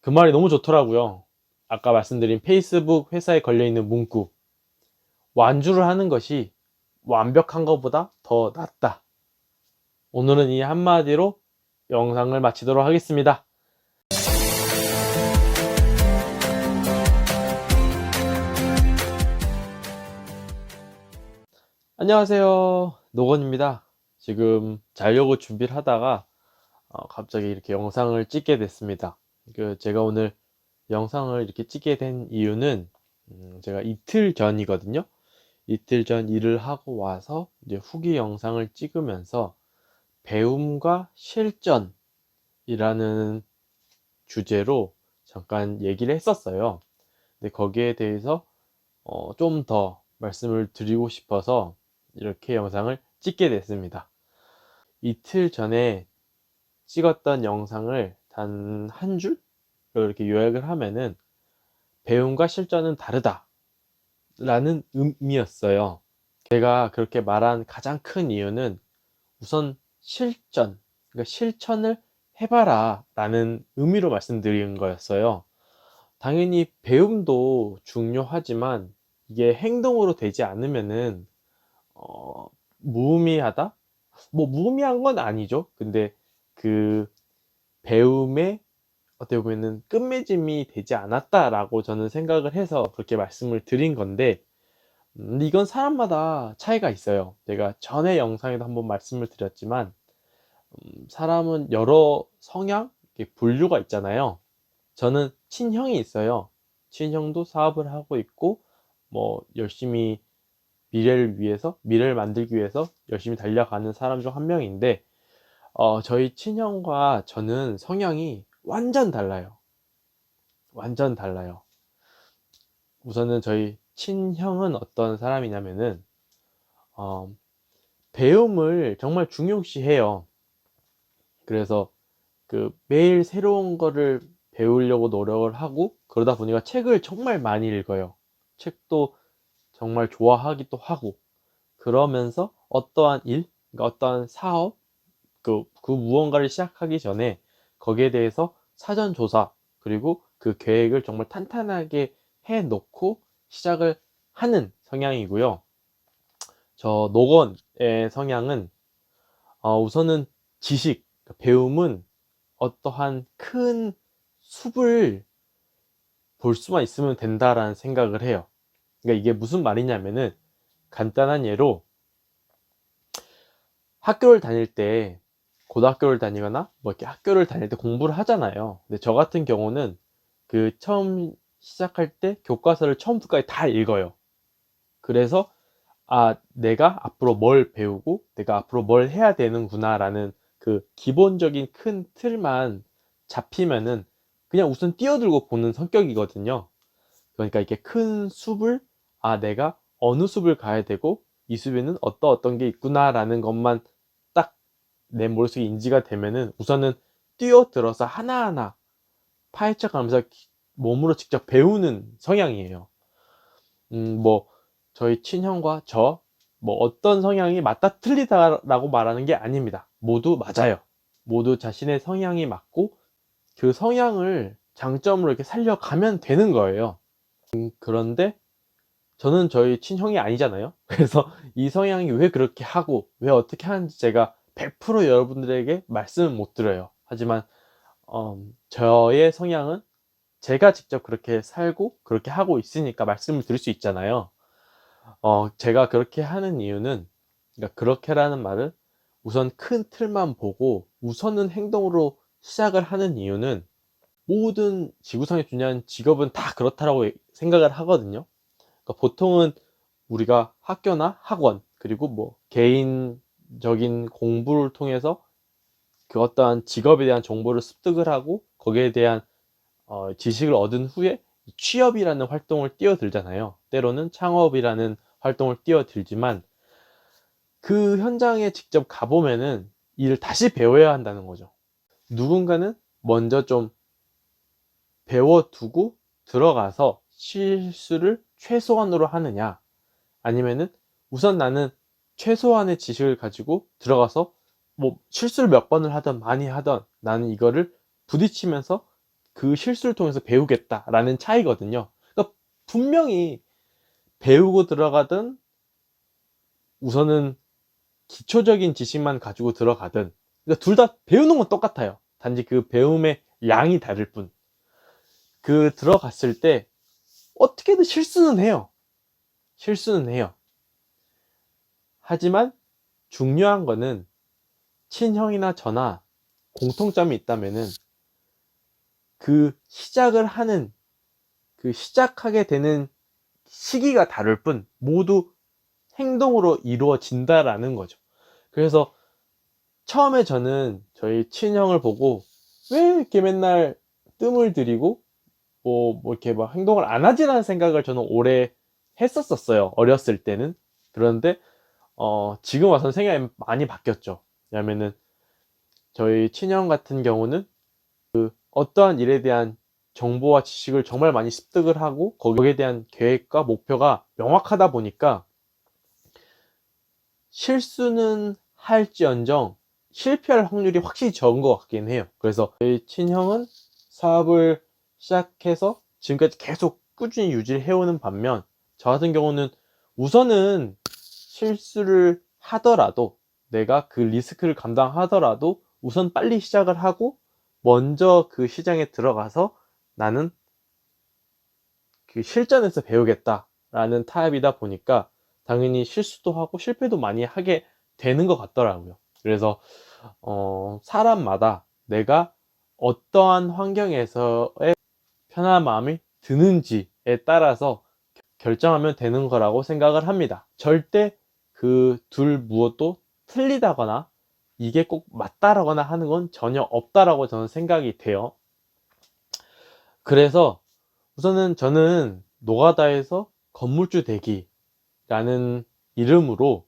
그 말이 너무 좋더라고요. 아까 말씀드린 페이스북 회사에 걸려있는 문구. 완주를 하는 것이 완벽한 것보다 더 낫다. 오늘은 이 한마디로 영상을 마치도록 하겠습니다. 안녕하세요. 노건입니다. 지금 자려고 준비를 하다가 갑자기 이렇게 영상을 찍게 됐습니다. 제가 오늘 영상을 이렇게 찍게 된 이유는 제가 이틀 전이거든요. 이틀 전 일을 하고 와서 이제 후기 영상을 찍으면서 배움과 실전이라는 주제로 잠깐 얘기를 했었어요. 근데 거기에 대해서 좀 더 말씀을 드리고 싶어서 이렇게 영상을 찍게 됐습니다. 이틀 전에 찍었던 영상을 단 한 줄로 이렇게 요약을 하면은 배움과 실전은 다르다 라는 의미였어요. 제가 그렇게 말한 가장 큰 이유는 우선 실전, 그러니까 실천을 해봐라 라는 의미로 말씀드린 거였어요. 당연히 배움도 중요하지만 이게 행동으로 되지 않으면은 무의미하다? 뭐 무의미한 건 아니죠. 근데 그 배움의 어떻게 보면은 끝맺음이 되지 않았다라고 저는 생각을 해서 그렇게 말씀을 드린 건데, 이건 사람마다 차이가 있어요. 제가 전에 영상에도 한번 말씀을 드렸지만 사람은 여러 성향, 이렇게 분류가 있잖아요. 저는 친형이 있어요. 친형도 사업을 하고 있고 뭐 열심히 미래를 만들기 위해서 열심히 달려가는 사람 중 한 명인데, 저희 친형과 저는 성향이 완전 달라요. 완전 달라요. 우선은 저희 친형은 어떤 사람이냐면은 어, 배움을 정말 중요시해요. 그래서 매일 새로운 거를 배우려고 노력을 하고, 그러다 보니까 책을 정말 많이 읽어요. 책도 정말 좋아하기도 하고, 그러면서 어떠한 일, 그러니까 어떠한 사업, 그 무언가를 시작하기 전에 거기에 대해서 사전 조사, 그리고 그 계획을 정말 탄탄하게 해 놓고 시작을 하는 성향이고요. 저 노건의 성향은 우선은 지식, 그러니까 배움은 어떠한 큰 숲을 볼 수만 있으면 된다라는 생각을 해요. 그러니까 이게 무슨 말이냐면은, 간단한 예로 학교를 다닐 때, 고등학교를 다니거나 뭐 이렇게 학교를 다닐 때 공부를 하잖아요. 근데 저 같은 경우는 처음 시작할 때 교과서를 처음부터까지 다 읽어요. 그래서 내가 앞으로 뭘 배우고 내가 앞으로 뭘 해야 되는구나 라는 그 기본적인 큰 틀만 잡히면은 그냥 우선 뛰어들고 보는 성격이거든요. 그러니까 이렇게 큰 숲을, 내가 어느 숲을 가야 되고 이 숲에는 어떤 게 있구나 라는 것만 딱 내 머릿속에 인지가 되면은 우선은 뛰어들어서 하나하나 파헤쳐 가면서 몸으로 직접 배우는 성향이에요. 뭐 저희 친형과 뭐 어떤 성향이 맞다 틀리다라고 말하는 게 아닙니다. 모두 맞아요. 모두 자신의 성향이 맞고 그 성향을 장점으로 이렇게 살려가면 되는 거예요. 그런데 저는 저희 친형이 아니잖아요. 그래서 이 성향이 왜 그렇게 하고 왜 어떻게 하는지 제가 100% 여러분들에게 말씀은 못 드려요. 하지만 저의 성향은 제가 직접 그렇게 살고 그렇게 하고 있으니까 말씀을 드릴 수 있잖아요. 제가 그렇게 하는 이유는, 그러니까 그렇게라는 말은 우선 큰 틀만 보고 우선은 행동으로 시작을 하는 이유는, 모든 지구상에 중요한 직업은 다 그렇다라고 생각을 하거든요. 그러니까 보통은 우리가 학교나 학원, 그리고 뭐 개인적인 공부를 통해서 그 어떠한 직업에 대한 정보를 습득을 하고 거기에 대한 지식을 얻은 후에 취업이라는 활동을 뛰어들잖아요. 때로는 창업이라는 활동을 뛰어들지만 그 현장에 직접 가보면은 일을 다시 배워야 한다는 거죠. 누군가는 먼저 좀 배워두고 들어가서 실수를 최소한으로 하느냐, 아니면은 우선 나는 최소한의 지식을 가지고 들어가서 뭐 실수를 몇 번을 하든 많이 하든 나는 이거를 부딪히면서 그 실수를 통해서 배우겠다라는 차이거든요. 그러니까 분명히 배우고 들어가든 우선은 기초적인 지식만 가지고 들어가든, 그러니까 둘 다 배우는 건 똑같아요. 단지 그 배움의 양이 다를 뿐. 그 들어갔을 때 어떻게든 실수는 해요. 실수는 해요. 하지만 중요한 거는 친형이나 저나 공통점이 있다면은 그 시작을 하는, 그 시작하게 되는 시기가 다를 뿐 모두 행동으로 이루어진다라는 거죠. 그래서 처음에 저는 저희 친형을 보고 왜 이렇게 맨날 뜸을 들이고 뭐 이렇게 막 행동을 안 하지라는 생각을 저는 오래 했었어요. 어렸을 때는. 그런데 지금 와서는 생각이 많이 바뀌었죠. 왜냐면은 저희 친형 같은 경우는 어떠한 일에 대한 정보와 지식을 정말 많이 습득을 하고 거기에 대한 계획과 목표가 명확하다 보니까 실수는 할지언정 실패할 확률이 확실히 적은 것 같긴 해요. 그래서 저희 친형은 사업을 시작해서 지금까지 계속 꾸준히 유지를 해오는 반면 저 같은 경우는 우선은 실수를 하더라도, 내가 그 리스크를 감당하더라도 우선 빨리 시작을 하고 먼저 그 시장에 들어가서 나는 그 실전에서 배우겠다라는 타입이다 보니까 당연히 실수도 하고 실패도 많이 하게 되는 것 같더라고요. 그래서 사람마다 내가 어떠한 환경에서의 편안한 마음이 드는지에 따라서 결정하면 되는 거라고 생각을 합니다. 절대 그 둘 무엇도 틀리다거나 이게 꼭 맞다라거나 하는 건 전혀 없다라고 저는 생각이 돼요. 그래서 우선은 저는 노가다에서 건물주 되기라는 이름으로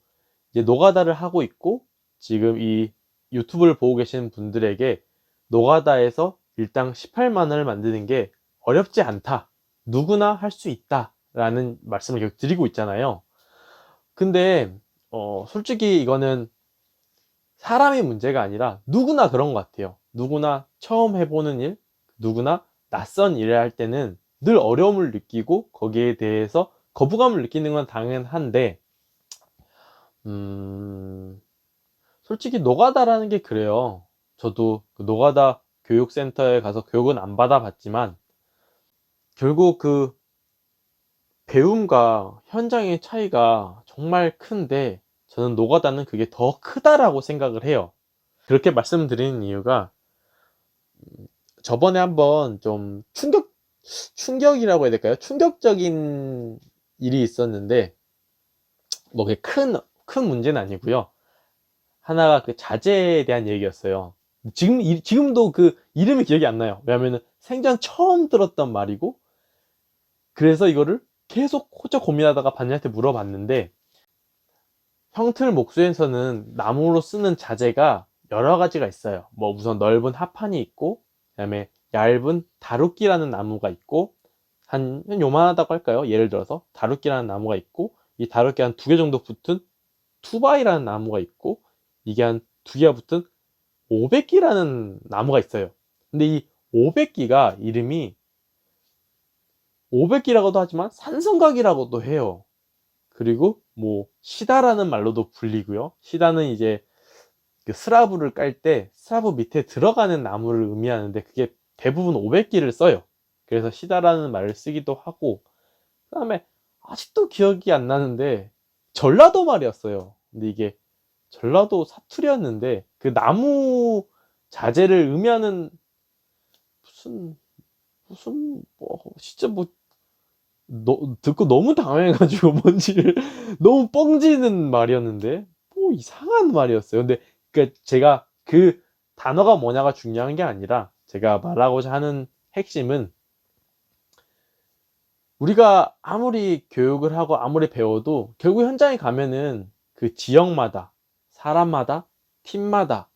이제 노가다를 하고 있고, 지금 이 유튜브를 보고 계시는 분들에게 노가다에서 일당 18만 원을 만드는 게 어렵지 않다, 누구나 할 수 있다 라는 말씀을 계속 드리고 있잖아요. 근데 솔직히 이거는 사람의 문제가 아니라 누구나 그런 것 같아요. 누구나 처음 해보는 일, 누구나 낯선 일을 할 때는 늘 어려움을 느끼고 거기에 대해서 거부감을 느끼는 건 당연한데, 솔직히 노가다라는 게 그래요. 저도 그 노가다 교육센터에 가서 교육은 안 받아봤지만 결국 그 배움과 현장의 차이가 정말 큰데 저는 노가다는 그게 더 크다라고 생각을 해요. 그렇게 말씀드리는 이유가 저번에 한번 좀 충격이라고 해야 될까요? 충격적인 일이 있었는데, 뭐 그게 큰 문제는 아니고요. 하나가 그 자제에 대한 얘기였어요. 지금도 그 이름이 기억이 안 나요. 왜냐면은 생전 처음 들었던 말이고, 그래서 이거를 계속 호적 고민하다가 반장한테 물어봤는데, 형틀 목수에서는 나무로 쓰는 자재가 여러 가지가 있어요. 뭐 우선 넓은 합판이 있고, 그 다음에 얇은 다루끼라는 나무가 있고, 한 요만하다고 할까요? 예를 들어서 다루끼라는 나무가 있고, 이 다루끼 한 2개 정도 붙은 투바이라는 나무가 있고, 이게 한 2개가 붙은 500기라는 나무가 있어요. 근데 이 500기가 이름이 500기라고도 하지만 산성각이라고도 해요. 그리고 뭐 시다라는 말로도 불리고요. 시다는 이제 그 스라브를 깔 때 스라브 밑에 들어가는 나무를 의미하는데 그게 대부분 500기를 써요. 그래서 시다라는 말을 쓰기도 하고, 그 다음에 아직도 기억이 안 나는데 전라도 말이었어요. 근데 이게 전라도 사투리였는데 그 나무 자재를 의미하는 무슨 뭐 진짜 뭐 듣고 너무 당황해가지고 뭔지를 너무 뻥지는 말이었는데 뭐 이상한 말이었어요. 근데 제가 그 단어가 뭐냐가 중요한 게 아니라 제가 말하고자 하는 핵심은, 우리가 아무리 교육을 하고 아무리 배워도 결국 현장에 가면은 그 지역마다, 사람마다, 팀마다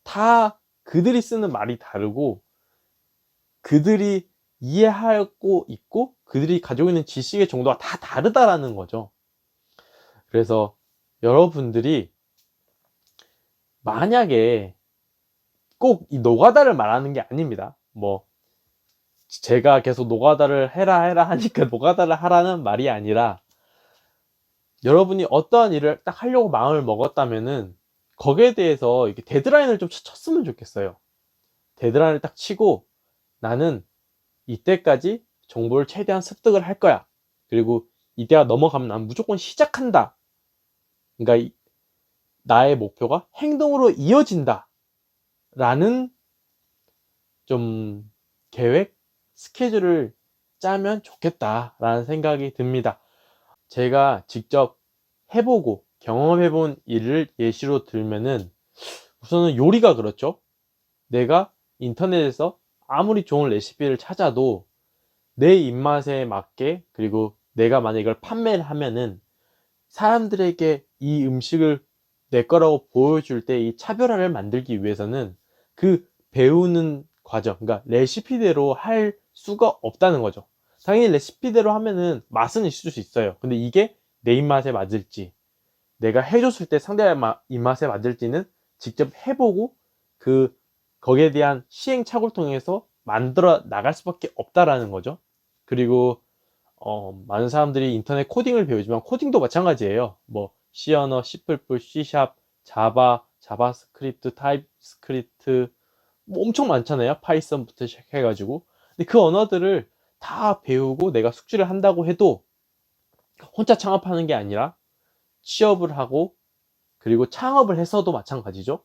다 그들이 쓰는 말이 다르고 그들이 이해하고 있고 그들이 가지고 있는 지식의 정도가 다 다르다라는 거죠. 그래서 여러분들이 만약에 꼭 이 노가다를 말하는 게 아닙니다. 뭐 제가 계속 노가다를 해라 하니까 노가다를 하라는 말이 아니라, 여러분이 어떠한 일을 딱 하려고 마음을 먹었다면은 거기에 대해서 이렇게 데드라인을 좀 쳤으면 좋겠어요. 데드라인을 딱 치고, 나는 이때까지 정보를 최대한 습득을 할 거야. 그리고 이때가 넘어가면 난 무조건 시작한다. 그러니까 나의 목표가 행동으로 이어진다. 라는 좀 계획, 스케줄을 짜면 좋겠다라는 생각이 듭니다. 제가 직접 해보고 경험해본 일을 예시로 들면은, 우선은 요리가 그렇죠. 내가 인터넷에서 아무리 좋은 레시피를 찾아도 내 입맛에 맞게, 그리고 내가 만약 이걸 판매를 하면은 사람들에게 이 음식을 내 거라고 보여줄 때 이 차별화를 만들기 위해서는 그 배우는 과정, 그러니까 레시피대로 할 수가 없다는 거죠. 당연히 레시피대로 하면은 맛은 있을 수 있어요. 근데 이게 내 입맛에 맞을지, 내가 해줬을 때 상대의 입맛에 맞을지는 직접 해보고 그 거기에 대한 시행착오를 통해서 만들어 나갈 수밖에 없다라는 거죠. 그리고 많은 사람들이 인터넷 코딩을 배우지만 코딩도 마찬가지예요. 뭐 C 언어, C++, C#, 자바, 자바스크립트, 타입스크립트, 뭐 엄청 많잖아요. 파이썬부터 시작해가지고. 근데 그 언어들을 다 배우고 내가 숙지를 한다고 해도 혼자 창업하는 게 아니라 취업을 하고, 그리고 창업을 해서도 마찬가지죠.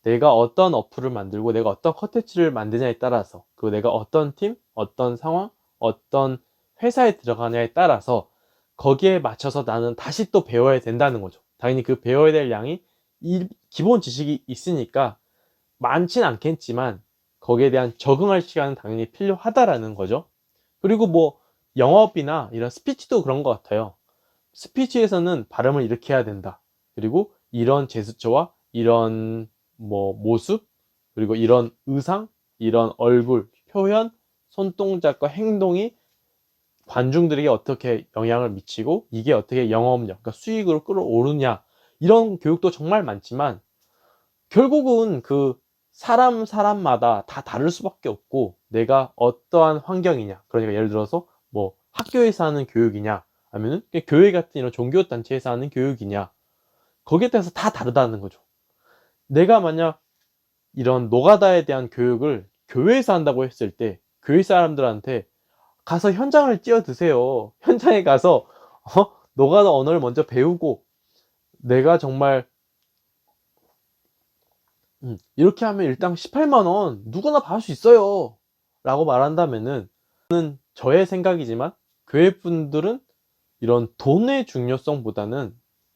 내가 어떤 어플을 만들고 내가 어떤 컨텐츠를 만드냐에 따라서, 그리고 내가 어떤 팀, 어떤 상황, 어떤 회사에 들어가냐에 따라서 거기에 맞춰서 나는 다시 또 배워야 된다는 거죠. 당연히 그 배워야 될 양이 기본 지식이 있으니까 많진 않겠지만 거기에 대한 적응할 시간은 당연히 필요하다라는 거죠. 그리고 뭐 영업이나 이런 스피치도 그런 것 같아요. 스피치에서는 발음을 이렇게 해야 된다. 그리고 이런 제스처와 이런 뭐 모습, 그리고 이런 의상, 이런 얼굴 표현, 손동작과 행동이 관중들에게 어떻게 영향을 미치고 이게 어떻게 영업력, 그러니까 수익으로 끌어오르냐, 이런 교육도 정말 많지만 결국은 그 사람마다 다 다를 수밖에 없고, 내가 어떠한 환경이냐, 그러니까 예를 들어서 뭐 학교에서 하는 교육이냐, 아니면 교회 같은 이런 종교단체에서 하는 교육이냐, 거기에 따라서 다 다르다는 거죠. 내가 만약 이런 노가다에 대한 교육을 교회에서 한다고 했을 때 교회 사람들한테 가서 현장을 뛰어드세요. 현장에 가서 노가다 언어를 먼저 배우고, 내가 정말 이렇게 하면 일당 18만 원 누구나 받을 수 있어요 라고 말한다면은, 저의 생각이지만 교회 분들은 이런 돈의 중요성보다는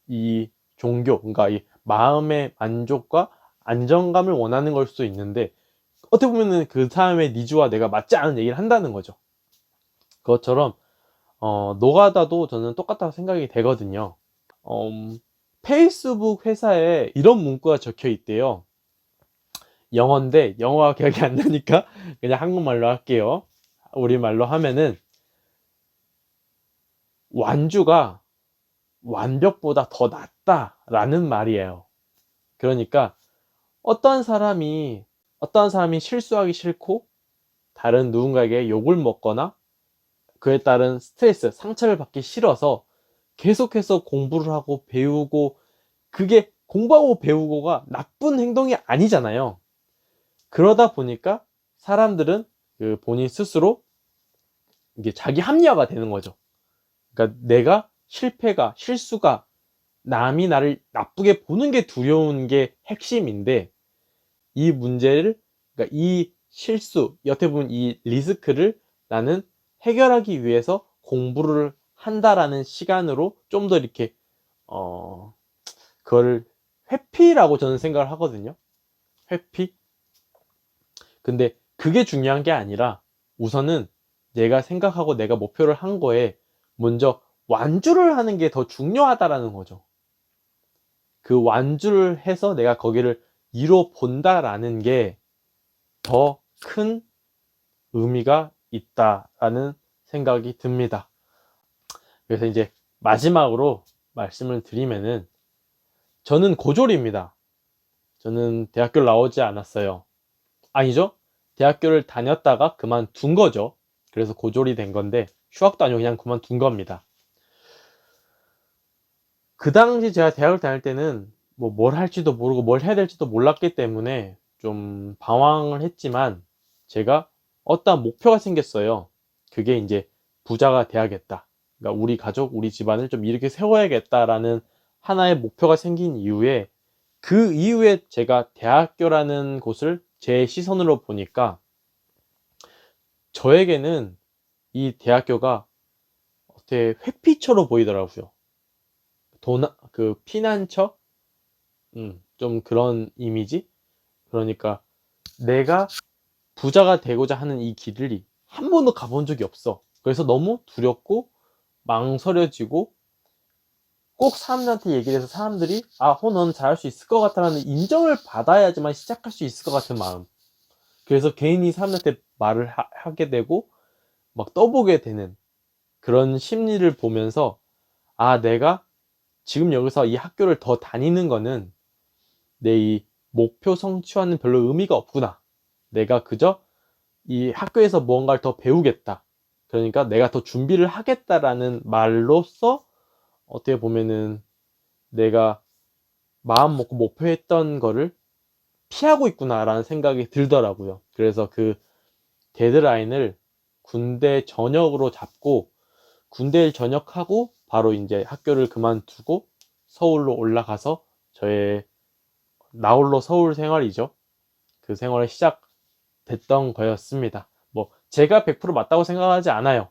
이 종교, 그러니까 이 마음의 만족과 안정감을 원하는 걸 수도 있는데, 어떻게 보면은 그 사람의 니즈와 내가 맞지 않은 얘기를 한다는 거죠. 그것처럼 노가다도 저는 똑같다고 생각이 되거든요. 페이스북 회사에 이런 문구가 적혀 있대요. 영어인데 영어가 기억이 안 나니까 그냥 한국말로 할게요. 우리말로 하면은, 완주가 완벽보다 더 낫다라는 말이에요. 그러니까 어떤 사람이 실수하기 싫고 다른 누군가에게 욕을 먹거나 그에 따른 스트레스, 상처를 받기 싫어서 계속해서 공부를 하고 배우고, 그게 공부하고 배우고가 나쁜 행동이 아니잖아요. 그러다 보니까 사람들은 그 본인 스스로 이게 자기 합리화가 되는 거죠. 그러니까 내가 실수가 남이 나를 나쁘게 보는 게 두려운 게 핵심인데, 이 문제를, 그러니까 이 실수, 어떻게 보면 이 리스크를 나는 해결하기 위해서 공부를 한다라는 시간으로 좀 더 이렇게 그걸 회피라고 저는 생각을 하거든요. 회피. 근데 그게 중요한 게 아니라, 우선은 내가 생각하고 내가 목표를 한 거에 먼저 완주를 하는 게 더 중요하다라는 거죠. 그 완주를 해서 내가 거기를 이뤄 본다라는 게 더 큰 의미가 있다라는 생각이 듭니다. 그래서 이제 마지막으로 말씀을 드리면은, 저는 고졸입니다. 저는 대학교를 나오지 않았어요. 아니죠? 대학교를 다녔다가 그만둔 거죠. 그래서 고졸이 된 건데 휴학도 아니고 그냥 그만둔 겁니다. 그 당시 제가 대학을 다닐 때는 뭐 뭘 할지도 모르고 뭘 해야 될지도 몰랐기 때문에 좀 방황을 했지만 제가 어떠한 목표가 생겼어요. 그게 이제 부자가 돼야겠다. 그러니까 우리 가족, 우리 집안을 좀 이렇게 세워야겠다라는 하나의 목표가 생긴 이후에 그 이후에 제가 대학교라는 곳을 제 시선으로 보니까 저에게는 이 대학교가 어떻게 회피처로 보이더라고요. 피난처? 좀 그런 이미지? 그러니까 내가 부자가 되고자 하는 이 길이 한 번도 가본 적이 없어. 그래서 너무 두렵고 망설여지고 꼭 사람들한테 얘기를 해서 사람들이 넌 잘할 수 있을 것 같다라는 인정을 받아야지만 시작할 수 있을 것 같은 마음. 그래서 괜히 사람들한테 말을 하게 되고 막 떠보게 되는 그런 심리를 보면서 내가 지금 여기서 이 학교를 더 다니는 거는 내 이 목표 성취와는 별로 의미가 없구나. 내가 그저 이 학교에서 무언가를 더 배우겠다. 그러니까 내가 더 준비를 하겠다라는 말로써 어떻게 보면은 내가 마음 먹고 목표했던 거를 피하고 있구나라는 생각이 들더라고요. 그래서 그 데드라인을 군대 전역으로 잡고 군대를 전역하고 바로 이제 학교를 그만두고 서울로 올라가서 저의 나홀로 서울 생활이죠. 그 생활이 시작됐던 거였습니다. 뭐 제가 100% 맞다고 생각하지 않아요.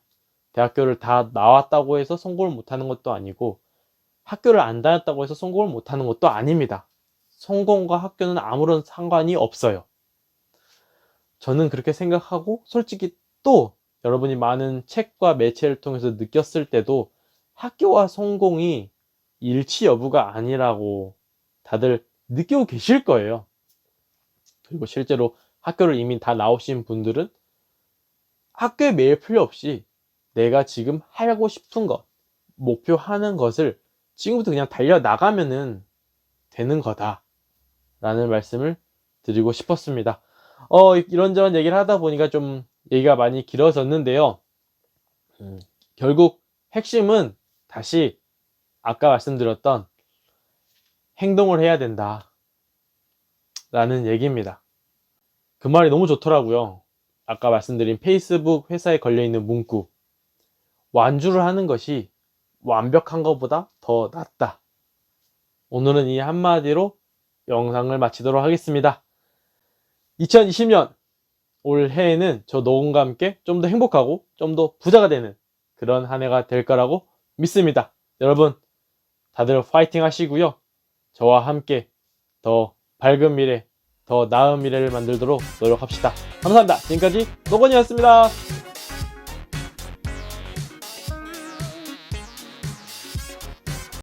대학교를 다 나왔다고 해서 성공을 못하는 것도 아니고 학교를 안 다녔다고 해서 성공을 못하는 것도 아닙니다. 성공과 학교는 아무런 상관이 없어요. 저는 그렇게 생각하고 솔직히 또 여러분이 많은 책과 매체를 통해서 느꼈을 때도 학교와 성공이 일치 여부가 아니라고 다들 느끼고 계실 거예요. 그리고 실제로 학교를 이미 다 나오신 분들은 학교에 매일 필요 없이 내가 지금 하고 싶은 것, 목표하는 것을 지금부터 그냥 달려나가면은 되는 거다 라는 말씀을 드리고 싶었습니다. 이런저런 얘기를 하다 보니까 좀 얘기가 많이 길어졌는데요. 결국 핵심은 다시 아까 말씀드렸던 행동을 해야 된다 라는 얘기입니다. 그 말이 너무 좋더라고요. 아까 말씀드린 페이스북 회사에 걸려있는 문구, 완주를 하는 것이 완벽한 것보다 더 낫다. 오늘은 이 한마디로 영상을 마치도록 하겠습니다. 2020년 올 해에는 저 노공과 함께 좀 더 행복하고 좀 더 부자가 되는 그런 한 해가 될 거라고 믿습니다. 여러분 다들 파이팅 하시고요. 저와 함께 더 밝은 미래, 더 나은 미래를 만들도록 노력합시다. 감사합니다. 지금까지 노건이었습니다.